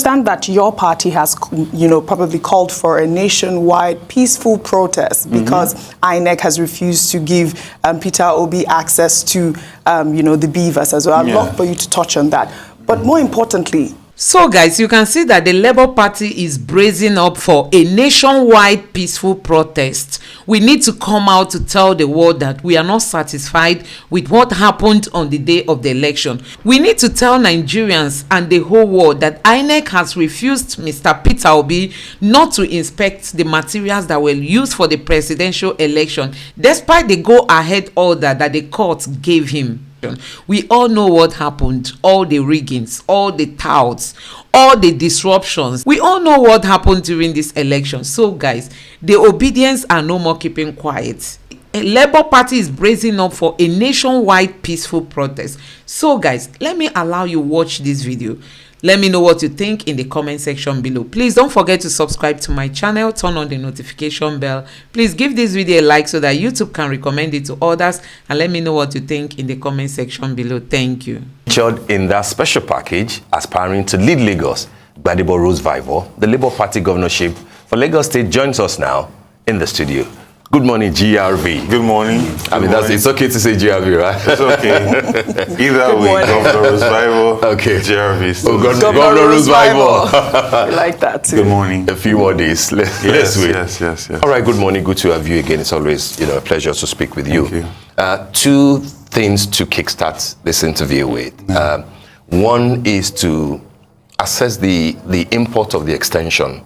Understand that your party has, probably called for a nationwide peaceful protest because INEC has refused to give Peter Obi access to, the beavers as well. I'd love for you to touch on that. But more importantly, so guys, you can see that the Labour Party is bracing up for a nationwide peaceful protest. We need to come out to tell the world that we are not satisfied with what happened on the day of the election. We need to tell Nigerians and the whole world that INEC has refused Mr. Peter Obi not to inspect the materials that were used for the presidential election, despite the go-ahead order that the court gave him. We all know what happened, all the riggings, all the touts, all the disruptions. We all know what happened during this election. So guys, the obedience are no more keeping quiet. A Labour Party is bracing up for a nationwide peaceful protest. So guys, let me allow you watch this video. Let me know what you think in the comment section below. Please don't forget to subscribe to my channel, turn on the notification bell. Please give this video a like so that YouTube can recommend it to others, and let me know what you think in the comment section below. Thank you. Featured in that special package, aspiring to lead Lagos, Gbadebo Rose-Vival, the Labour Party governorship for Lagos State, joins us now in the studio. Good morning, GRV. Good morning. It's okay to say GRV, right? It's okay. Either way, Governor Rose-Vival, okay. GRV. Oh, Governor Rose-Vival. I like that too. Good morning. A few more days. Let's wait. Yes. All right, good morning. Good to have you again. It's always, a pleasure to speak with you. Thank you. Two things to kickstart this interview with. One is to assess the import of the extension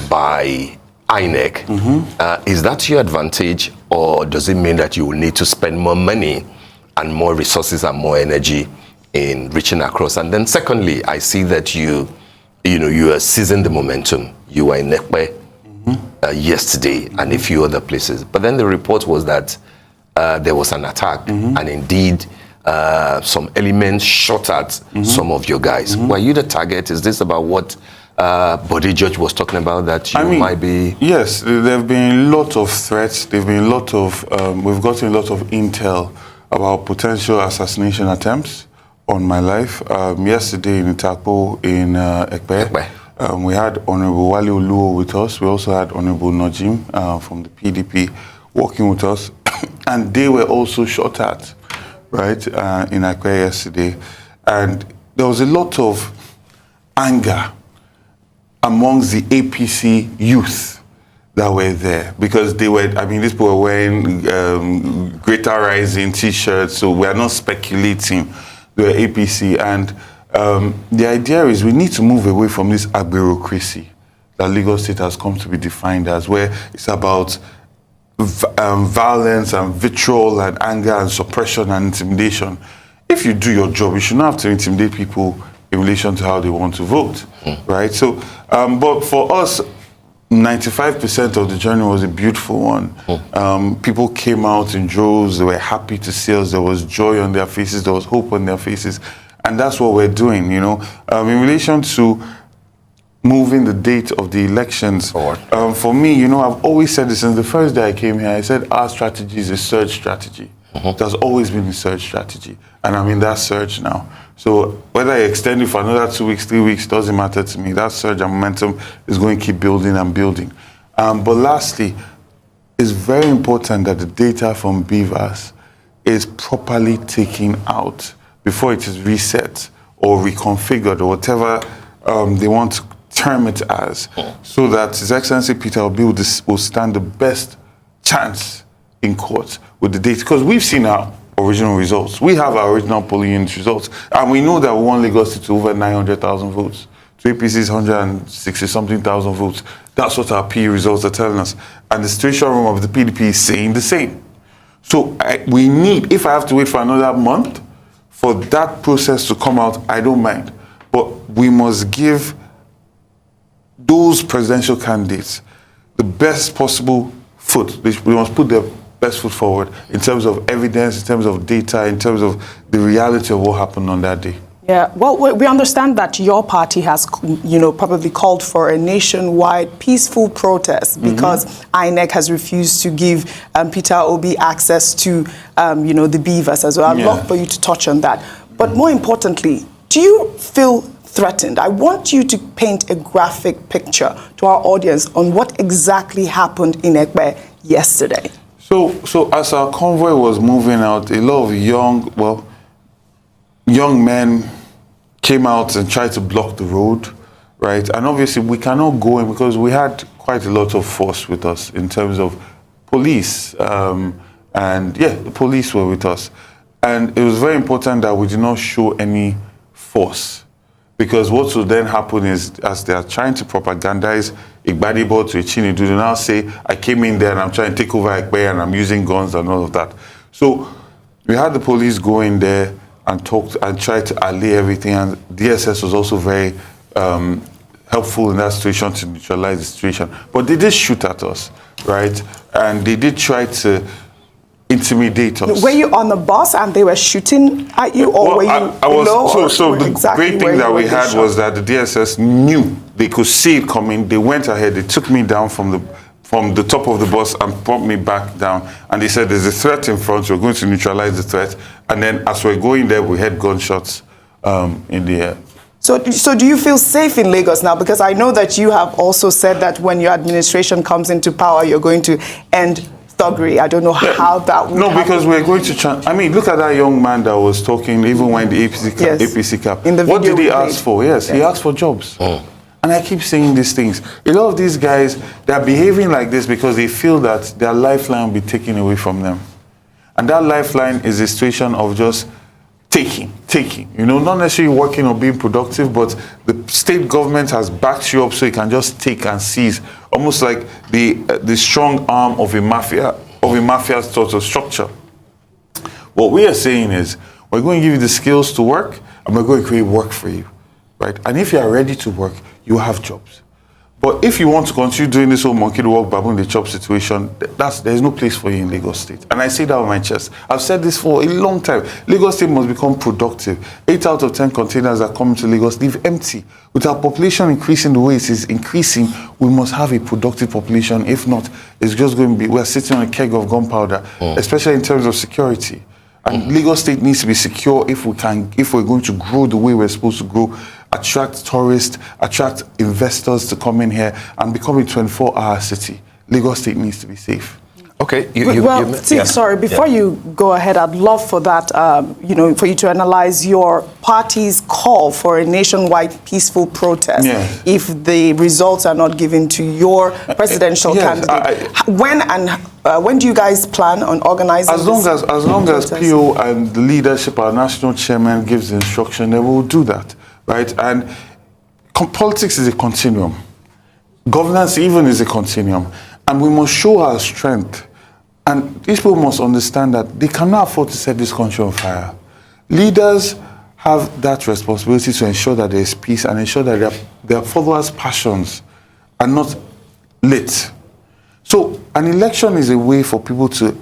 by INEC. Is that to your advantage, or does it mean that you will need to spend more money and more resources and more energy in reaching across? And then secondly, I see that you are seizing the momentum. You were in Ekpe yesterday and a few other places. But then the report was that there was an attack, and indeed some elements shot at some of your guys. Were you the target? Is this about what Body Judge was talking about, that you might be? Yes, there have been a lot of threats. There have been a lot of, we've gotten a lot of intel about potential assassination attempts on my life. Yesterday in Itapo in Ekpe, we had Honorable Wale Oluo with us. We also had Honorable Najim from the PDP working with us. And they were also shot at, right, in Ekpe yesterday. And there was a lot of anger amongst the APC youth that were there, because they were, these people were wearing Greater Rising t-shirts, so we are not speculating, they were APC. And the idea is we need to move away from this bureaucracy that Lagos State has come to be defined as, where it's about violence and vitriol and anger and suppression and intimidation. If you do your job, you should not have to intimidate people in relation to how they want to vote, right? So, but for us, 95% of the journey was a beautiful one. People came out in droves, they were happy to see us, there was joy on their faces, there was hope on their faces, and that's what we're doing, In relation to moving the date of the elections, for me, I've always said this since the first day I came here. I said our strategy is a surge strategy. It has always been a surge strategy, and I'm in that surge now. So whether I extend it for another 2 weeks, 3 weeks, doesn't matter to me. That surge and momentum is going to keep building and building. But lastly, it's very important that the data from beavers is properly taken out before it is reset or reconfigured or whatever they want to term it as, so that His Excellency Peter Obi will stand the best chance in court with the data. Because we've seen our original results. We have our original polling unit results, and we know that we won Lagos to over 900,000 votes. To APC's 160-something thousand votes. That's what our PE results are telling us. And the situation room of the PDP is saying the same. So we need, if I have to wait for another month for that process to come out, I don't mind. But we must give those presidential candidates the best possible foot. We must put their best foot forward in terms of evidence, in terms of data, in terms of the reality of what happened on that day. Yeah, well, we understand that your party has, probably called for a nationwide peaceful protest because INEC has refused to give Peter Obi access to, the beavers as well. I'd love for you to touch on that. But more importantly, do you feel threatened. I want you to paint a graphic picture to our audience on what exactly happened in Ekpe yesterday. So as our convoy was moving out, a lot of young men came out and tried to block the road, right? And obviously we cannot go in because we had quite a lot of force with us in terms of police. The police were with us. And it was very important that we did not show any force. Because what will then happen is, as they are trying to propagandize Igbadibo to Chinedu, they now say, I came in there and I'm trying to take over Ekpe and I'm using guns and all of that. So we had the police go in there and talk and try to allay everything. And DSS was also very helpful in that situation to neutralize the situation. But they did shoot at us, right? And they did try to intimidate us. Were you on the bus and they were shooting at you, or were you below? So the great thing that we had was that the DSS knew, they could see it coming. They went ahead, they took me down from the top of the bus and brought me back down. And they said, there's a threat in front, we're going to neutralize the threat. And then as we're going there, we had gunshots in the air. So do you feel safe in Lagos now? Because I know that you have also said that when your administration comes into power, you're going to end thuggery. I don't know how that would happen. Because we're going to try. I mean, look at that young man that was talking, even when the APC cap. In the what video did he ask for? Yes, he asked for jobs. And I keep saying these things. A lot of these guys, they're behaving like this because they feel that their lifeline will be taken away from them. And that lifeline is a situation of just taking, not necessarily working or being productive, but the state government has backed you up so you can just take and seize, almost like the strong arm of a mafia sort of structure. What we are saying is, we're going to give you the skills to work, and we're going to create work for you, right? And if you are ready to work, you have jobs. But if you want to continue doing this whole monkey work, baboon the chop situation, there's no place for you in Lagos State. And I say that on my chest. I've said this for a long time. Lagos State must become productive. 8 out of 10 containers that come to Lagos leave empty. With our population increasing the way it is increasing, we must have a productive population. If not, it's just going to be, we're sitting on a keg of gunpowder, especially in terms of security. And Lagos State needs to be secure if we're going to grow the way we're supposed to grow, attract tourists, attract investors to come in here and become a 24-hour city. Lagos State needs to be safe. Okay. Sorry, before you go ahead, I'd love for that, for you to analyze your party's call for a nationwide peaceful protest if the results are not given to your presidential candidate. When do you guys plan on organizing As long as PO and the leadership, our national chairman gives the instruction, then we'll do that, right? And politics is a continuum. Governance even is a continuum. And we must show our strength. And these people must understand that they cannot afford to set this country on fire. Leaders have that responsibility to ensure that there is peace and ensure that their followers' passions are not lit. So an election is a way for people to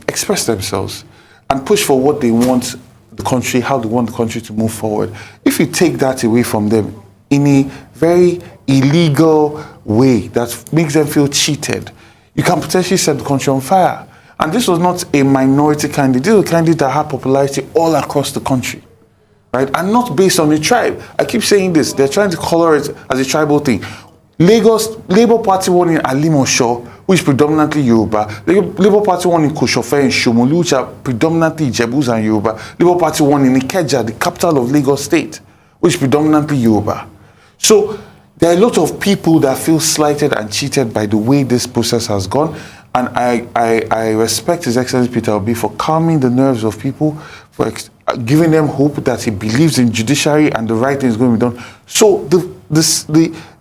express themselves and push for what they want the country, how they want the country to move forward. If you take that away from them in a very illegal way that makes them feel cheated, you can potentially set the country on fire. And this was not a minority candidate. This was a candidate that had popularity all across the country, right? And not based on a tribe. I keep saying this. They're trying to color it as a tribal thing. Lagos, Labour Party won in Alimosho, which is predominantly Yoruba. Labour Party won in Koshofe and Shomolu, which are predominantly Ijebus and Yoruba. Labour Party won in Ikeja, the capital of Lagos State, which is predominantly Yoruba. So there are a lot of people that feel slighted and cheated by the way this process has gone. And I respect His Excellency Peter Obi for calming the nerves of people, for giving them hope that he believes in judiciary and the right thing is going to be done. So the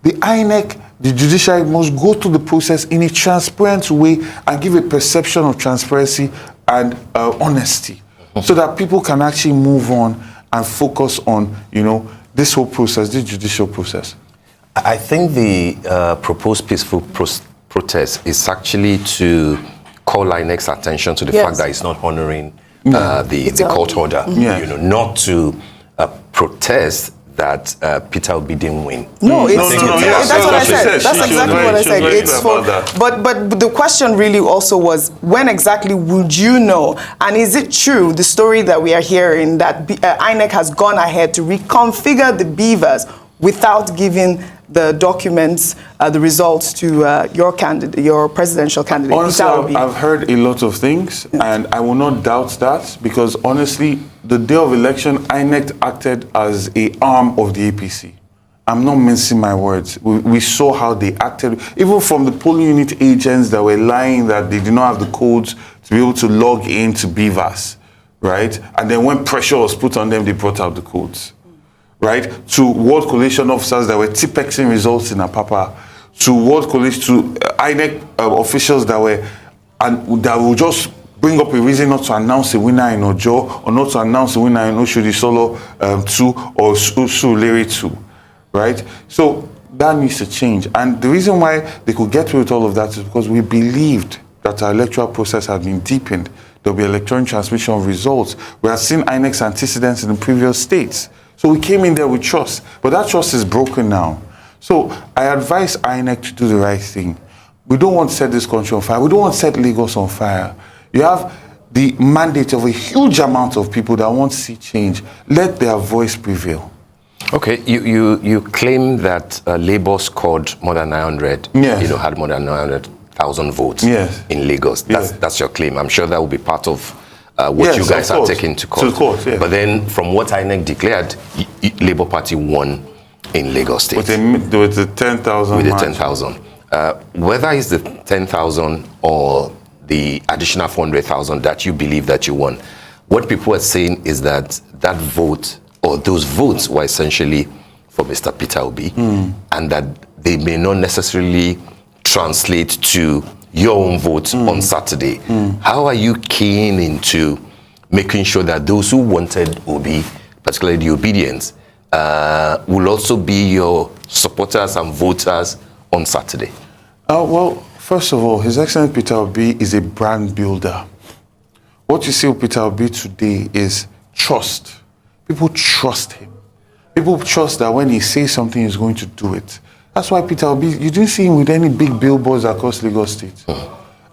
INEC, the judiciary must go through the process in a transparent way and give a perception of transparency and honesty, so that people can actually move on and focus on, this whole process, this judicial process. I think the proposed peaceful protest is actually to call INEC's attention to the fact that it's not honoring the court order. Not to protest that Peter Obi didn't win. No, it's, No, yeah, that's what I said. she That's said. exactly what I said. It's for, that. but the question really also was, when exactly would you know? And is it true, the story that we are hearing, that INEC has gone ahead to reconfigure the beavers without giving the documents, the results to your candidate, your presidential candidate, Honestly, Peter Obi? I've heard a lot of things, and I will not doubt that, because honestly, the day of election, INEC acted as an arm of the APC. I'm not mincing my words. We saw how they acted, even from the polling unit agents that were lying that they did not have the codes to be able to log into beavers, right? And then when pressure was put on them, they brought out the codes. Right, to World Coalition officers that were tipexing results in Apapa, to World Coalition, to INEC officials that were, and that will just bring up a reason not to announce a winner in Ojo, or not to announce a winner in Oshodi Solo 2 or Surulere 2, right? So that needs to change. And the reason why they could get through with all of that is because we believed that our electoral process had been deepened. There'll be electronic transmission of results. We have seen INEC's antecedents in the previous states. So we came in there with trust, but that trust is broken now. So I advise INEC to do the right thing. We don't want to set this country on fire. We don't want to set Lagos on fire. You have the mandate of a huge amount of people that want to see change. Let their voice prevail. Okay, you claim that Labour scored more than 900, Yes. Had more than 900,000 votes Yes. in Lagos. That's your claim. I'm sure that will be part of what Yes, you guys of are course. taking to court. To court, yeah. But then, from what INEC declared, Labour Party won in Lagos State. With the 10,000 With the march. 10,000. Whether it's the 10,000 or the additional 400,000 that you believe that you won, what people are saying is that that vote, or those votes, were essentially for Mr. Peter Obi, and that they may not necessarily translate to your own votes on Saturday. How are you keen into making sure that those who wanted Obi, particularly the obedience, will also be your supporters and voters on Saturday? Well, first of all, His Excellency Peter Obi is a brand builder. What you see with Peter Obi today is trust. People trust him. People trust that when he says something, he's going to do it. That's why Peter Obi, you didn't see him with any big billboards across Lagos State.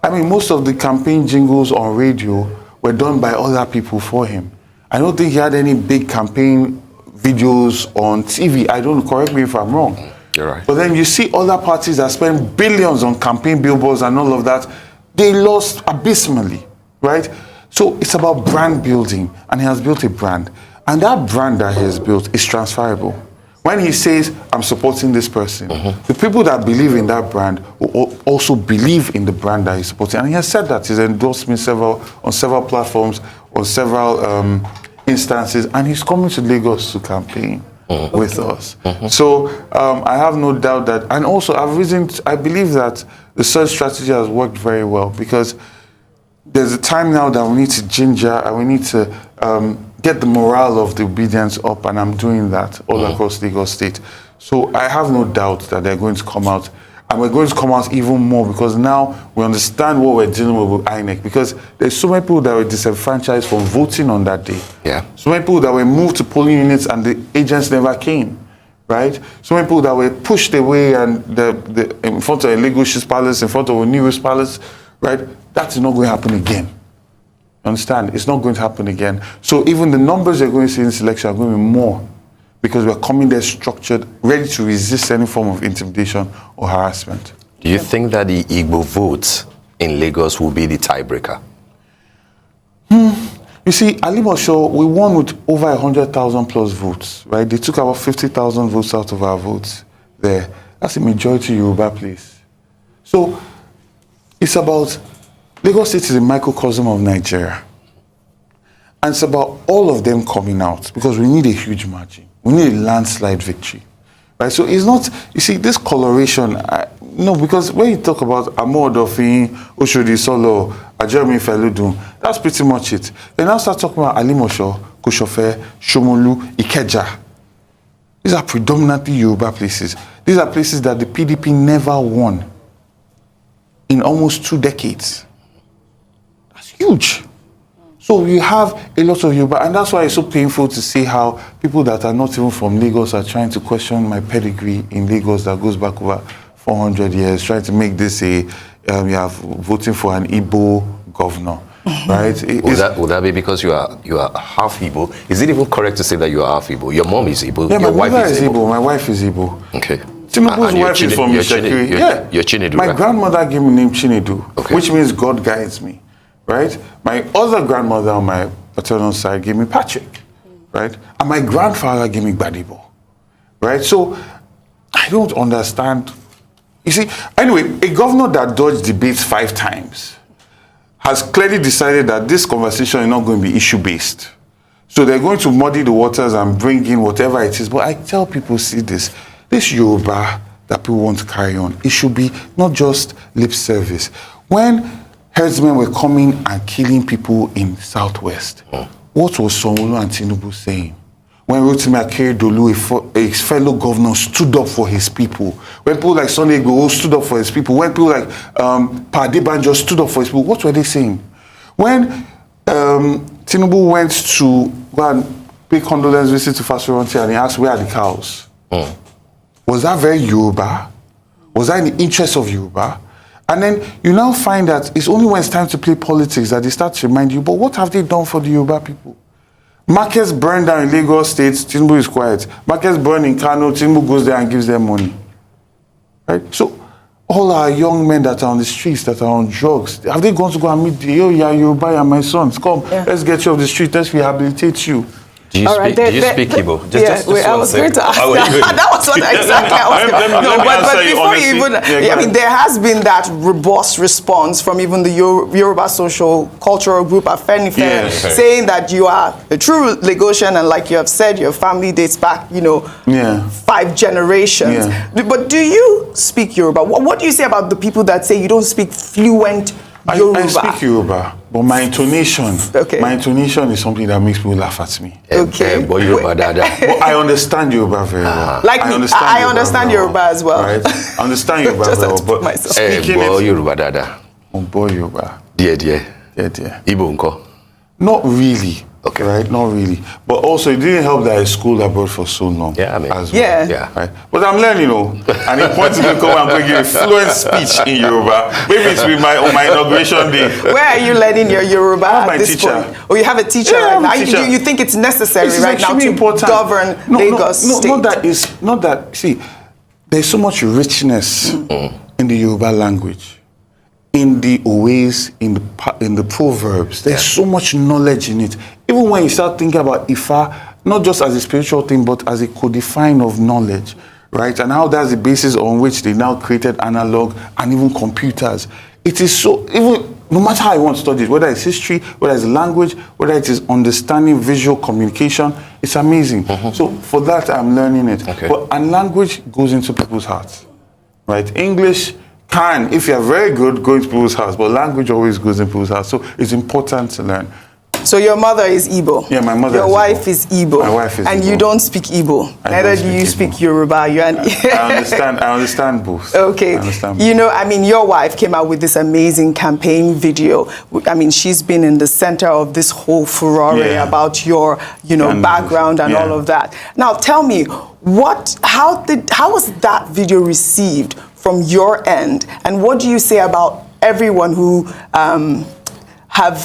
I mean, most of the campaign jingles on radio were done by other people for him. I don't think he had any big campaign videos on TV. Correct me if I'm wrong. You're right. But then you see other parties that spend billions on campaign billboards and all of that, they lost abysmally, right? So it's about brand building, and he has built a brand. And that brand that he has built is transferable. When he says, I'm supporting this person, the people that believe in that brand will also believe in the brand that he's supporting. And he has said that. He's endorsed me on several platforms, on several instances, and he's coming to Lagos to campaign with us. So I have no doubt that, and also I believe that the search strategy has worked very well, because there's a time now that we need to ginger and we need to get the morale of the obedience up, and I'm doing that all across Lagos State. So I have no doubt that they're going to come out, and we're going to come out even more, because now we understand what we're dealing with INEC, because there's so many people that were disenfranchised from voting on that day. Yeah. So many people that were moved to polling units and the agents never came, right? So many people that were pushed away and in front of a Lagos Palace, in front of a News Palace, right? That's not going to happen again. Understand? It's not going to happen again. So even the numbers you're going to see in this election are going to be more, because we're coming there structured, ready to resist any form of intimidation or harassment. Do you think that the Igbo votes in Lagos will be the tiebreaker? You see, Alimosho, we won with over 100,000 plus votes, right? They took about 50,000 votes out of our votes there. That's a majority Yoruba place. So it's about, Lagos State is a microcosm of Nigeria. And it's about all of them coming out, because we need a huge margin. We need a landslide victory, right? So it's not, you see, this coloration, no, because when you talk about Mahmood Yakubu, Oshodi Solo, Jeremy Feludun, that's pretty much it. Then now start talking about Alimosho, Koshofe, Shomolu, Ikeja. These are predominantly Yoruba places. These are places that the PDP never won in almost 2 decades. That's huge. So you have a lot of Yoruba, and that's why it's so painful to see how people that are not even from Lagos are trying to question my pedigree in Lagos that goes back over 400 years, trying to make this a, voting for an Igbo governor, right? Would that be because you are half Igbo? Is it even correct to say that you are half Igbo? Your mom is Igbo. Yeah, your my mother is Igbo. My wife is Igbo. Okay. Tinubu's wife is from Ishakiri. Yeah. You're Chinedu, My right? grandmother gave me the name Chinedu, Okay. which means God guides me, right? My other grandmother on my paternal side gave me Patrick, right? And my grandfather gave me Gbadibo, right? So I don't understand. You see, anyway, a governor that dodged debates 5 times has clearly decided that this conversation is not going to be issue-based. So they're going to muddy the waters and bring in whatever it is. But I tell people, see this Yoruba that people want to carry on, it should be not just lip service. When herdsmen were coming and killing people in Southwest, what was Sanwo-Olu and Tinubu saying? When Rotimi Akeredolu, a fellow governor, stood up for his people. When people like Sunday Igboho stood up for his people. When people like Pa Adebanjo stood up for his people, what were they saying? When Tinubu went to go and pay condolence visit to Fasuronti and he asked, where are the cows? Was that very Yoruba? Was that in the interest of Yoruba? And then you now find that it's only when it's time to play politics that they start to remind you, but what have they done for the Yoruba people? Markets burn down in Lagos State, Tinubu is quiet. Markets burn in Kano, Tinubu goes there and gives them money. Right? So all our young men that are on the streets, that are on drugs, have they gone to go and meet the, oh yeah, Yoruba, yeah, my sons, come, let's get you off the street, let's rehabilitate you. Do you speak Igbo? I was going to ask that. That was what exactly I was going to ask. No, but before you even, I mean, there has been that robust response from even the Yoruba social cultural group, Afenifere, saying that you are a true Lagosian, and like you have said, your family dates back, 5 generations. But do you speak Yoruba? What do you say about the people that say you don't speak fluent Yoruba? I speak Yoruba, but my intonation is something that makes people laugh at me. Okay. But Yoruba Dada. But I understand Yoruba very well. Like I understand Yoruba as well. Right? I understand Yoruba very well, but speaking it... Yoruba Dada. Oh, boy, Yoruba. Dear. Igbo Nko? Not really. Okay. Right? Not really. But also, it didn't help that I schooled abroad for so long. Yeah, I mean. As well. Yeah. Right? But I'm learning, And the point is going to come and bring you a fluent speech in Yoruba. Maybe it's with on my inauguration day. Where are you learning your Yoruba at this teacher. Point? Oh, you have a teacher right now. You think it's necessary right now to govern Lagos State? Not that. See, there's so much richness in the Yoruba language. In the Owes, in the proverbs, there's so much knowledge in it. Even when you start thinking about Ifa, not just as a spiritual thing, but as a codifying of knowledge, right? And how that's the basis on which they now created analog and even computers. It is so, even no matter how you want to study it, whether it's history, whether it's language, whether it is understanding visual communication, it's amazing. So for that, I'm learning it. And language goes into people's hearts, right? English can, if you're very good, go into people's hearts, but language always goes in people's hearts. So it's important to learn. So your mother is Igbo? Yeah, my mother Your wife is Igbo? My wife is and Igbo. You don't speak Igbo? Neither do you speak Yoruba? I understand both. Okay. I mean, your wife came out with this amazing campaign video. I mean, she's been in the center of this whole furore about your, background and all of that. Now, tell me, how was that video received from your end? And what do you say about everyone who have,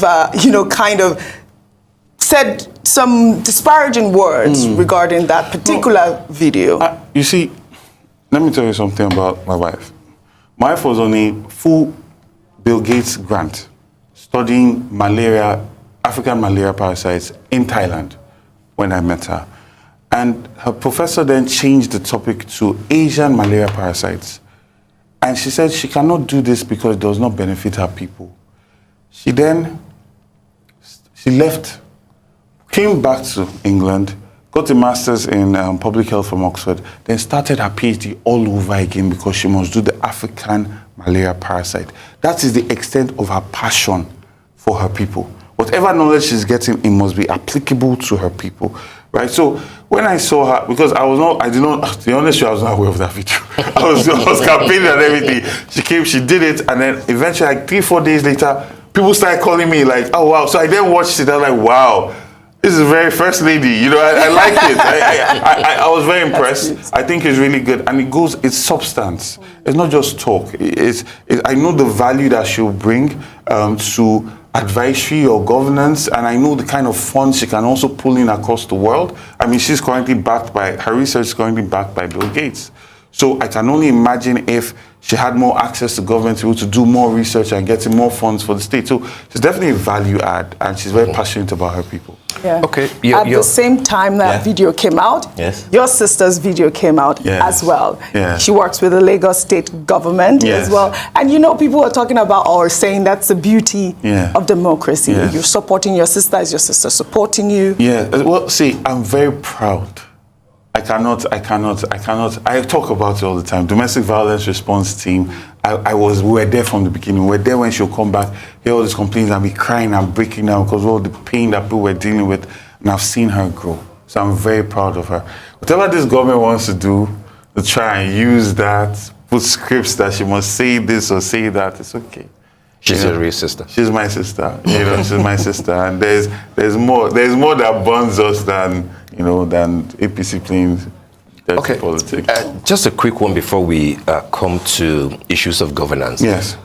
kind of said some disparaging words regarding that particular video? You see, let me tell you something about my wife. My wife was on a full Bill Gates grant studying African malaria parasites in Thailand when I met her. And her professor then changed the topic to Asian malaria parasites. And she said she cannot do this because it does not benefit her people. She left, came back to England, got a master's in public health from Oxford, then started her PhD all over again because she must do the African malaria parasite. That is the extent of her passion for her people. Whatever knowledge she's getting, it must be applicable to her people, right? So when I saw her, because to be honest, I was not aware of that video. I was campaigning and everything. She came, she did it, and then eventually, like 3-4 days later, people started calling me like, oh wow. So I then watched it. I was like, wow, this is very first lady. You know, I like it. I was very impressed. I think it's really good, and it's substance. It's not just talk. I know the value that she'll bring to advisory or governance, and I know the kind of funds she can also pull in across the world. I mean, her research is currently backed by Bill Gates. So I can only imagine if she had more access to government to do more research and getting more funds for the state. So she's definitely a value add, and she's very passionate about her people. Yeah. Okay. At the same time that video came out, your sister's video came out as well. Yeah. She works with the Lagos state government as well. And you know, people are talking about or saying that's the beauty of democracy. Yes. You're supporting your sister, is your sister supporting you? Yeah. Well, see, I'm very proud. I talk about it all the time. Domestic violence response team. We were there from the beginning. We were there when she'll come back, hear all these complaints, and be crying and breaking down because of all the pain that people were dealing with. And I've seen her grow. So I'm very proud of her. Whatever this government wants to do, to try and use that, put scripts that she must say this or say that, it's okay. She's your real sister. She's my sister. You know, she's my sister. And there's more that bonds us than APC playing politics. Just a quick one before we come to issues of governance. Yes.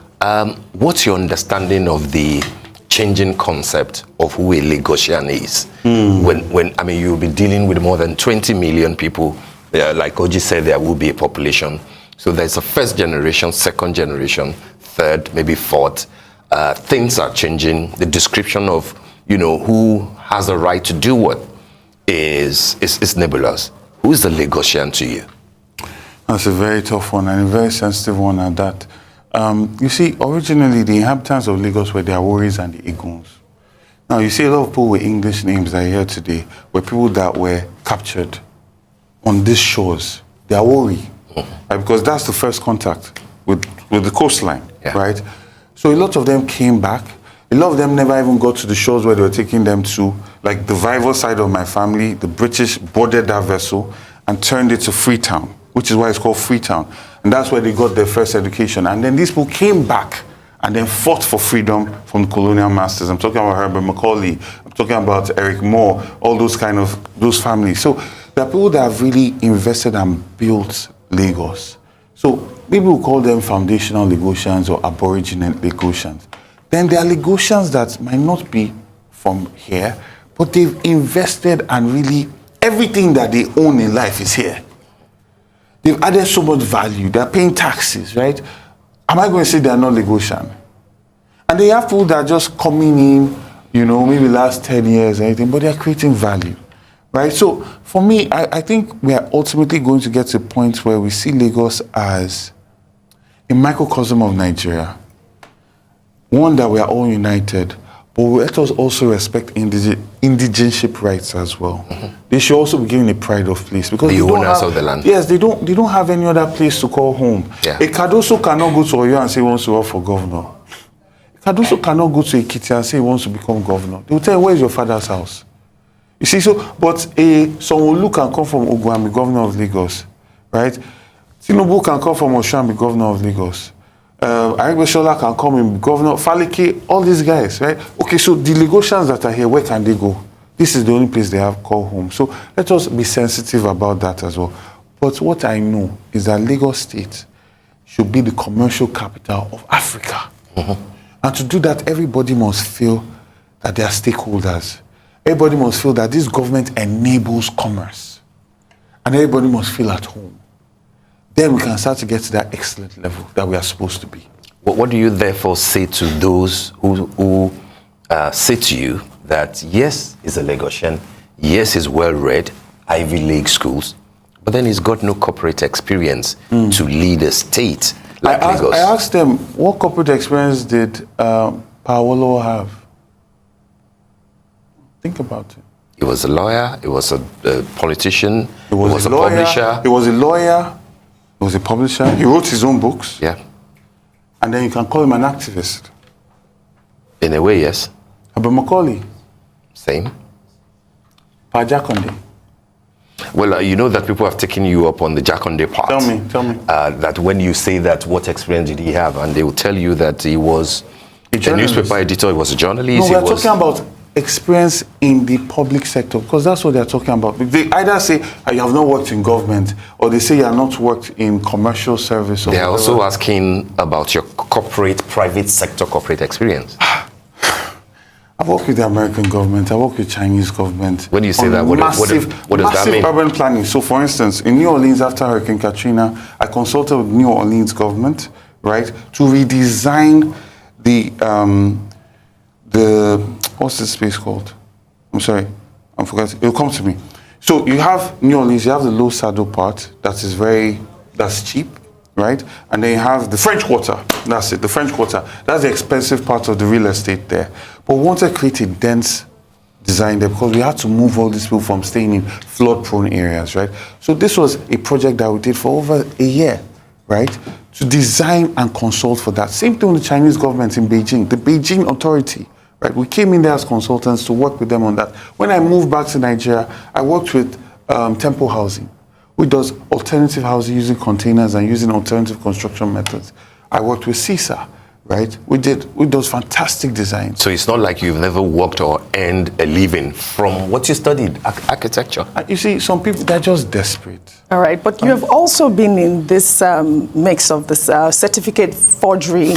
What's your understanding of the changing concept of who a Lagosian is? When you'll be dealing with more than 20 million people. Like Oji said, there will be a population. So there's a first generation, second generation, third, maybe fourth. Things are changing. The description of, who has the right to do what is nebulous. Who is the Lagosian to you? That's a very tough one and a very sensitive one at that. You see, originally the inhabitants of Lagos were the Aworis and the Eguns. Now you see a lot of people with English names that are here today were people that were captured on these shores. The Awori, right? Because that's the first contact with the coastline, right? So a lot of them came back. A lot of them never even got to the shores where they were taking them to. Like the Vival side of my family, the British boarded that vessel and turned it to Freetown, which is why it's called Freetown. And that's where they got their first education. And then these people came back and then fought for freedom from colonial masters. I'm talking about Herbert Macaulay. I'm talking about Eric Moore, all those families. So there are people that have really invested and built Lagos. So people will call them foundational Lagosians or aboriginal Lagosians. Then there are Lagosians that might not be from here, but they've invested and really everything that they own in life is here. They've added so much value. They're paying taxes, right? Am I going to say they're not Lagosian? And they have people that are just coming in, maybe last 10 years or anything, but they're creating value, right? So for me, I think we are ultimately going to get to a point where we see Lagos as a microcosm of Nigeria. One, that we are all united, but let us also respect indigenship rights as well. They should also be given a pride of place because the owners of the land. Yes, they don't have any other place to call home. Yeah. A Cardoso cannot go to Oyo and say he wants to run for governor. A Cardoso cannot go to Ekiti and say he wants to become governor. They will tell you, where is your father's house? You see, but Sanwo-Olu can come from Ogun and be governor of Lagos, right? Tinubu can come from Osun and be governor of Lagos. Aregbesola can come and be governor. Falike, all these guys, right? Okay, so the Lagosians that are here, where can they go? This is the only place they have called home. So let us be sensitive about that as well. But what I know is that Lagos State should be the commercial capital of Africa. And to do that, everybody must feel that they are stakeholders. Everybody must feel that this government enables commerce. And everybody must feel at home. Then we can start to get to that excellent level that we are supposed to be. What do you therefore say to those who say to you that yes, he's a Lagosian, yes, he's well-read, Ivy League schools, but then he's got no corporate experience to lead a state like Lagos? I asked them, what corporate experience did Paolo have? Think about it. He was a lawyer, he was a politician, he was a publisher. He was a lawyer. He was a publisher. He wrote his own books. Yeah. And then you can call him an activist. In a way, yes. Herbert Macaulay. Same. Pa Jakonde. Well, you know that people have taken you up on the Jakonde part. Tell me. That when you say that, what experience did he have? And they will tell you that he was A newspaper editor, he was a journalist. No, we're talking about experience in the public sector, because that's what they're talking about. They either say you have not worked in government, or they say you have not worked in commercial service. They're also asking about your private sector corporate experience. I work with the American government. I work with Chinese government. When you say that, what does that mean? Urban planning. So, for instance, in New Orleans after Hurricane Katrina, I consulted with New Orleans government, right, to redesign the what's this space called? I'm sorry, I'm forgetting. It'll come to me. So you have New Orleans. You have the low saddle part that's cheap, right? And then you have the French Quarter. That's it, the French Quarter. That's the expensive part of the real estate there. But we wanted to create a dense design there because we had to move all these people from staying in flood-prone areas, right? So this was a project that we did for over a year, right? To design and consult for that. Same thing with the Chinese government in Beijing, the Beijing authority, right? We came in there as consultants to work with them on that. When I moved back to Nigeria, I worked with Temple Housing, which does alternative housing using containers and using alternative construction methods. I worked with CISA, right? We did those fantastic designs. So it's not like you've never worked or earned a living from what you studied, architecture. You see, some people, they're just desperate. All right, but you have also been in this mix of this certificate forgery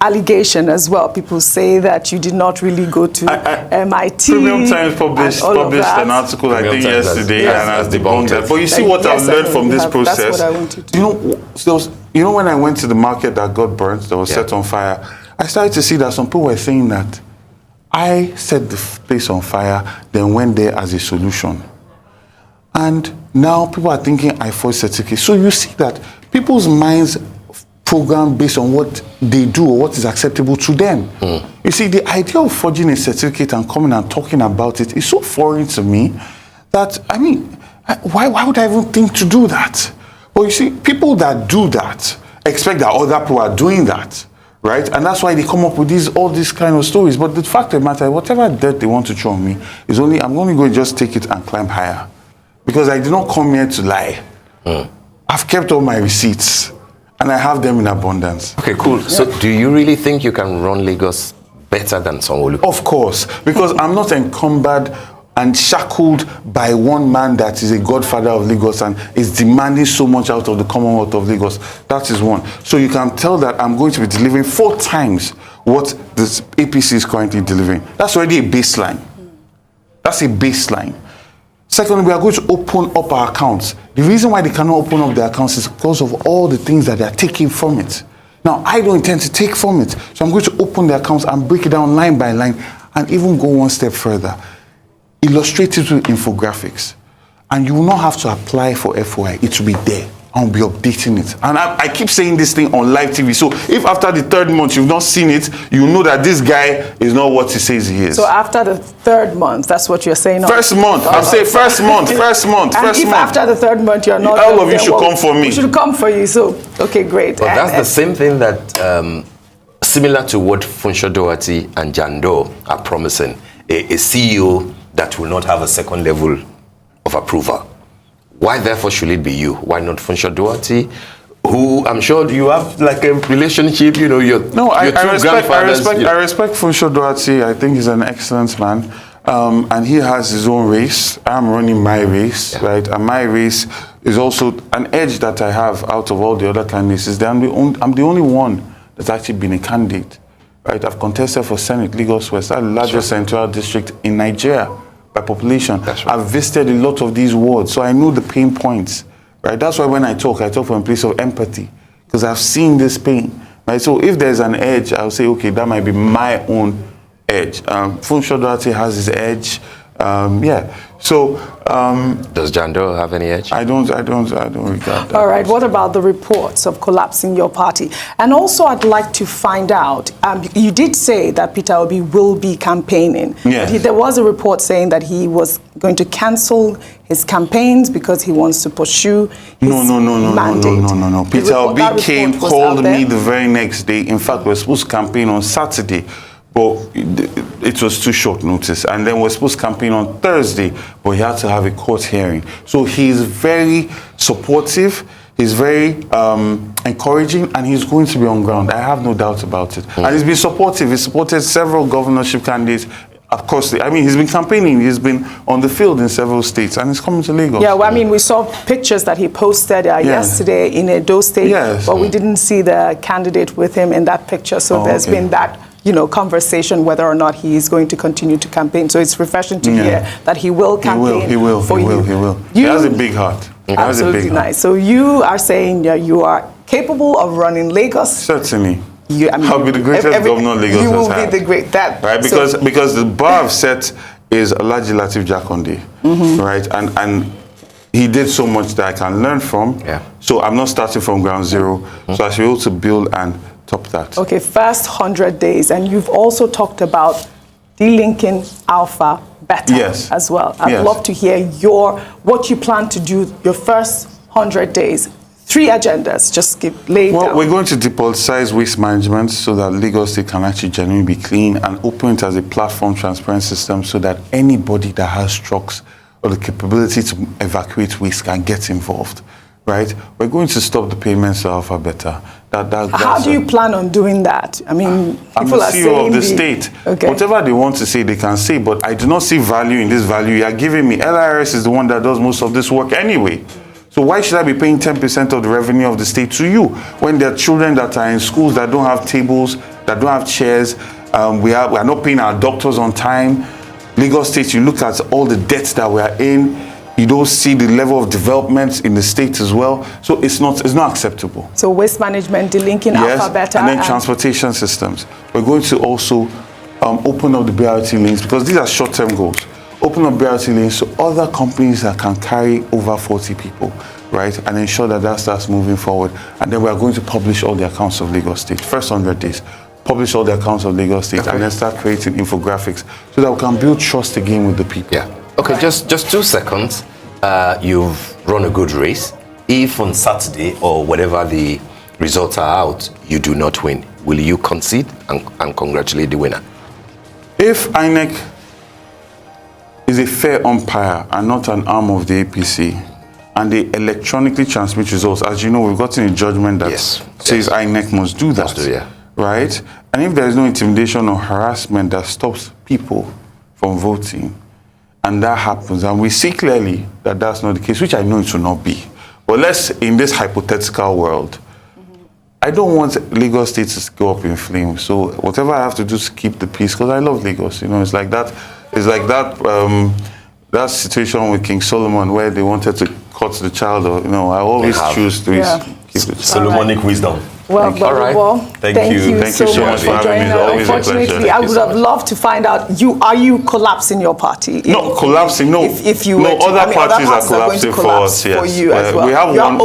allegation as well. People say that you did not really go to MIT. Premium Times published an article, I think, yesterday, and has debunked that. But you see what I've learned from this process. That's what I wanted to You know, when I went to the market that got burnt, that was set on fire, I started to see that some people were saying that I set the place on fire, then went there as a solution. And now people are thinking I forged certificates. So you see that people's minds program based on what they do or what is acceptable to them. You see, the idea of forging a certificate and coming and talking about it is so foreign to me that, I mean, why would I even think to do that? But you see, people that do that expect that other people are doing that, right? And that's why they come up with all these kind of stories. But the fact of the matter, whatever dirt they want to throw on me is only, I'm going to go and just take it and climb higher. Because I did not come here to lie. I've kept all my receipts. And I have them in abundance. Okay, cool. So do you really think you can run Lagos better than Sanwo-Olu? Of course, because I'm not encumbered and shackled by one man that is a godfather of Lagos and is demanding so much out of the Commonwealth of Lagos. That is one. So you can tell that I'm going to be delivering 4 times what this APC is currently delivering. That's already a baseline. That's a baseline. Secondly, we are going to open up our accounts. The reason why they cannot open up their accounts is because of all the things that they are taking from it. Now, I don't intend to take from it. So I'm going to open the accounts and break it down line by line and even go one step further. Illustrate it with infographics. And you will not have to apply for FOI. It will be there. I'll be updating it. And I keep saying this thing on live TV. So if after the 3rd month you've not seen it, you know that this guy is not what he says he is. So after the 3rd month, that's what you're saying? First month. I'll say first month. And if month. after the 3rd month you're not... All of you should come for me. We should come for you. So, okay, great. But that's the same thing that, similar to what Funsho Doherty and Jando are promising, a CEO that will not have a 2nd level of approval. Why, therefore, should it be you? Why not Funsho Doherty, who I'm sure you have like a relationship, you know, I respect Funsho Doherty. I think he's an excellent man. And he has his own race. I'm running my race, right? And my race is also an edge that I have out of all the other candidates. Is that I'm the only one that's actually been a candidate, right? I've contested for Senate, Lagos West, that's the largest central district in Nigeria by population. That's right. I've visited a lot of these wards, so I know the pain points, right? That's why when I talk from a place of empathy, because I've seen this pain, right? So if there's an edge, I'll say, okay, that might be my own edge. Funsho Doherty has his edge. So does Jando have any edge? I don't regard that. All right. What about the reports of collapsing your party? And also, I'd like to find out. You did say that Peter Obi will be campaigning. Yes. But there was a report saying that he was going to cancel his campaigns because he wants to pursue his mandate. No. Peter Obi called me the very next day. In fact, we were supposed to campaign on Saturday. But it was too short notice. And then we're supposed to campaign on Thursday, but he had to have a court hearing. So he's very supportive. He's very encouraging, and he's going to be on ground. I have no doubt about it. And he's been supportive. He's supported several governorship candidates. Of course, he's been campaigning. He's been on the field in several states, and he's coming to Lagos. Yeah, well, I mean, we saw pictures that he posted yesterday in Edo State, but we didn't see the candidate with him in that picture. So there's been that, conversation whether or not he is going to continue to campaign. So it's refreshing to hear that he will campaign. He will. He has a big heart. Absolutely nice. So you are saying that you are capable of running Lagos? Certainly. I'll be the greatest governor Lagos has had. You will be the great, right? Because the bar I've set is Alhaji Lateef Jakonde, right? And he did so much that I can learn from. Yeah. So I'm not starting from ground zero. So I should be able to build and top that. Okay, first 100 days, and you've also talked about delinking alpha beta as well. I'd love to hear what you plan to do your first 100 days. 3 agendas, just lay it down. We're going to depoliticize waste management so that Lagos State can actually genuinely be clean, and open it as a platform transparent system so that anybody that has trucks or the capability to evacuate waste can get involved, right? We're going to stop the payments to Alpha Beta. How do you plan on doing that? I mean, people are saying... I'm the CEO of the state. Okay. Whatever they want to say, they can say, but I do not see value in this value you are giving me. LIRS is the one that does most of this work anyway. So why should I be paying 10% of the revenue of the state to you when there are children that are in schools that don't have tables, that don't have chairs? We are not paying our doctors on time. Lagos State, you look at all the debts that we are in, you don't see the level of development in the state as well. So it's not acceptable. So waste management, delinking Alpha Beta. And then transportation systems. We're going to also open up the BRT lanes, because these are short-term goals. Open up BRT lanes to other companies that can carry over 40 people, right? And ensure that starts moving forward. And then we are going to publish all the accounts of Lagos State. First 100 days, publish all the accounts of Lagos State, and then start creating infographics so that we can build trust again with the people. Yeah. Okay, just 2 seconds. You've run a good race. If on Saturday or whatever the results are out, you do not win, will you concede and congratulate the winner? If INEC is a fair umpire and not an arm of the APC, and they electronically transmit results, as you know, we've gotten a judgment that says INEC must do that, right? And if there is no intimidation or harassment that stops people from voting, and that happens, and we see clearly that that's not the case, which I know it will not be. But let's, in this hypothetical world, I don't want Lagos State to go up in flames. So whatever I have to do to keep the peace, because I love Lagos, it's like that. It's like that situation with King Solomon where they wanted to cut the child. I always choose to keep it. Solomonic wisdom. Well, thank you so much for joining us. Unfortunately, I would have loved to find out, are you collapsing your party? Not collapsing, no. If you other parties are collapsing for us, yes. For you as well. We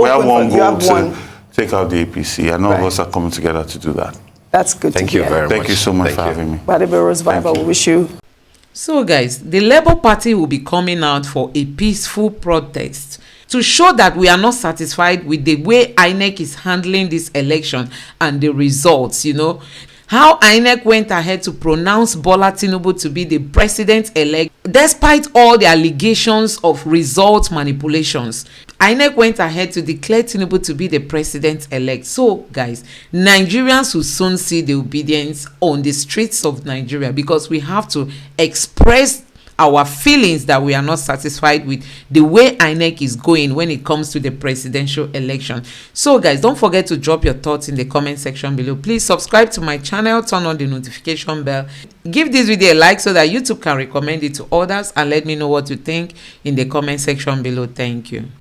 have one goal to take out the APC, and all of us are coming together to do that. That's good to hear. Thank you very much. Thank you so much for having me. Badebe Rose Viber, we wish you. So guys, the Labour Party will be coming out for a peaceful protest to show that we are not satisfied with the way INEC is handling this election and the results, How INEC went ahead to pronounce Bola Tinubu to be the president-elect despite all the allegations of result manipulations. INEC went ahead to declare Tinubu to be the president-elect. So, guys, Nigerians will soon see the obedience on the streets of Nigeria, because we have to express our feelings that we are not satisfied with the way INEC is going when it comes to the presidential election. So guys, don't forget to drop your thoughts in the comment section below. Please subscribe to my channel, turn on the notification bell, give this video a like so that YouTube can recommend it to others, and let me know what you think in the comment section below. Thank you.